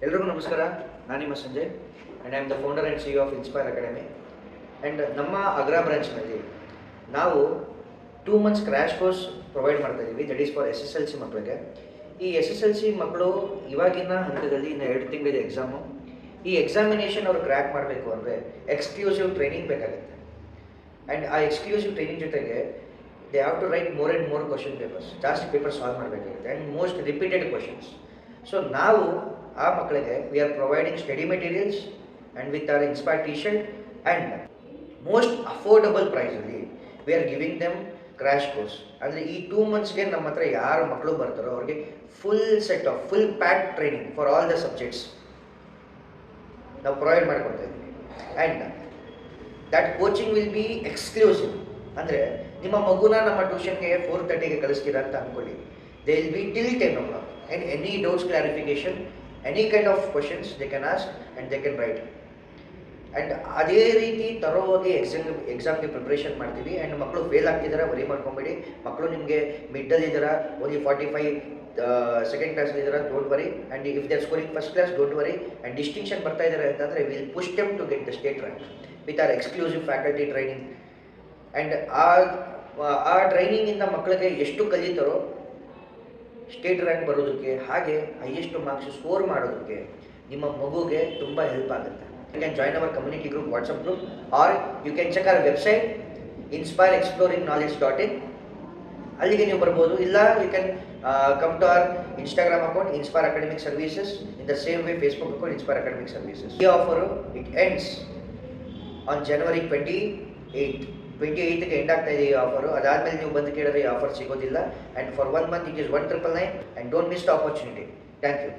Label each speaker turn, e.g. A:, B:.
A: ಎಲ್ರಿಗೂ ನಮಸ್ಕಾರ. ನಾನು ನಿಮ್ಮ Sanjay and I am the founder and CEO of inspire academy. And ನಮ್ಮ ಅಗ್ರಾ ಬ್ರಾಂಚ್ನಲ್ಲಿ ನಾವು 2 ಮಂತ್ಸ್ ಕ್ರ್ಯಾಶ್ ಕೋರ್ಸ್ ಪ್ರೊವೈಡ್ ಮಾಡ್ತಾ ಇದ್ದೀವಿ. ದಟ್ ಈಸ್ ಫಾರ್ SSLC ಮಕ್ಕಳಿಗೆ. ಈ SSLC ಮಕ್ಕಳು ಇವಾಗಿನ ಹಂತದಲ್ಲಿ ಇನ್ನು 2 ತಿಂಗಳಿದೆ ಎಕ್ಸಾಮು. ಈ ಎಕ್ಸಾಮಿನೇಷನ್ ಅವ್ರು ಕ್ರ್ಯಾಕ್ ಮಾಡಬೇಕು ಅಂದರೆ ಎಕ್ಸ್ಕ್ಲೂಸಿವ್ ಟ್ರೈನಿಂಗ್ ಬೇಕಾಗುತ್ತೆ. ಆ್ಯಂಡ್ ಆ ಎಕ್ಸ್ಕ್ಲೂಸಿವ್ ಟ್ರೈನಿಂಗ್ ಜೊತೆಗೆ they have to write more and more question papers, ಜಾಸ್ತಿ ಪೇಪರ್ ಸಾಲ್ವ್ ಮಾಡಬೇಕಾಗುತ್ತೆ and most repeated questions. So ನಾವು ಆ ಮಕ್ಕಳಿಗೆ we are providing study materials and with our Inspire T shirt and most affordable ಪ್ರೈಸಲ್ಲಿ we are giving them crash course. ಅಂದರೆ ಈ 2 ಮಂತ್ಸ್ಗೆ ನಮ್ಮ ಹತ್ರ ಯಾರು ಮಕ್ಕಳು ಬರ್ತಾರೋ ಅವ್ರಿಗೆ full set of full pack training for all the subjects ನಾವು ಪ್ರೊವೈಡ್ ಮಾಡಿಕೊಡ್ತಾ ಇದ್ದೀವಿ. And that coaching will be exclusive. ಅಂದರೆ ನಿಮ್ಮ ಮಗುನ ನಮ್ಮ ಟ್ಯೂಷನ್ಗೆ 4:30ಗೆ ಕಳಿಸ್ತೀರಾ ಅಂತ ಅಂದ್ಕೊಳ್ಳಿ. They will be till 10 o'clock and any doubts clarification, any kind of questions they can ask and they can write. And ಅದೇ ರೀತಿ ತರೋವಾಗಿ ಎಕ್ಸಾಮ್ಗೆ ಪ್ರಿಪ್ರೇಷನ್ ಮಾಡ್ತೀವಿ. ಆ್ಯಂಡ್ ಮಕ್ಕಳು ಫೇಲ್ ಆಗ್ತಿದ್ದಾರೆ, ವರಿ ಮಾಡ್ಕೊಂಬೇಡಿ. ಮಕ್ಕಳು ನಿಮಗೆ ಮಿಡ್ಡಲ್ಲಿ ಇದ್ದೀರಾ, ಓನ್ಲಿ 45 ಸೆಕೆಂಡ್ ಕ್ಲಾಸಲ್ಲಿ ಇದ್ದೀರಾ, don't worry. And if they are scoring first class, don't worry. And distinction ಬರ್ತಾ ಇದ್ದಾರೆ ಅಂತಂದರೆ will push them to get the state rank with our exclusive faculty training. And ಆ ಟ್ರೈನಿಂಗಿಂದ ಮಕ್ಕಳಿಗೆ ಎಷ್ಟು ಕಲಿತಾರೋ ಸ್ಟೇಟ್ ರ್ಯಾಂಕ್ ಬರೋದಕ್ಕೆ, ಹಾಗೆ ಹೈಯೆಸ್ಟ್ ಮಾರ್ಕ್ಸ್ ಸ್ಕೋರ್ ಮಾಡೋದಕ್ಕೆ ನಿಮ್ಮ ಮಗುಗೆ ತುಂಬ ಹೆಲ್ಪ್ ಆಗುತ್ತೆ. You can join our community group, WhatsApp group, or you can check our website inspireexploringknowledge.in. ಅಲ್ಲಿಗೆ ನೀವು ಬರ್ಬೋದು. ಇಲ್ಲ you can come to our Instagram account Inspire Academic Services, in the same way Facebook account Inspire Academic Services. ಈ offer it ends on January 28ಗೆ end ಆಗ್ತಾ ಇದೆ ಈ offer. ಅದಾದಮೇಲೆ ನೀವು ಬಂದು ಕೇಳಿದ್ರೆ ಈ ಆಫರ್ ಸಿಗೋದಿಲ್ಲ. And for 1 month it is 1999 and don't miss the opportunity. Thank you.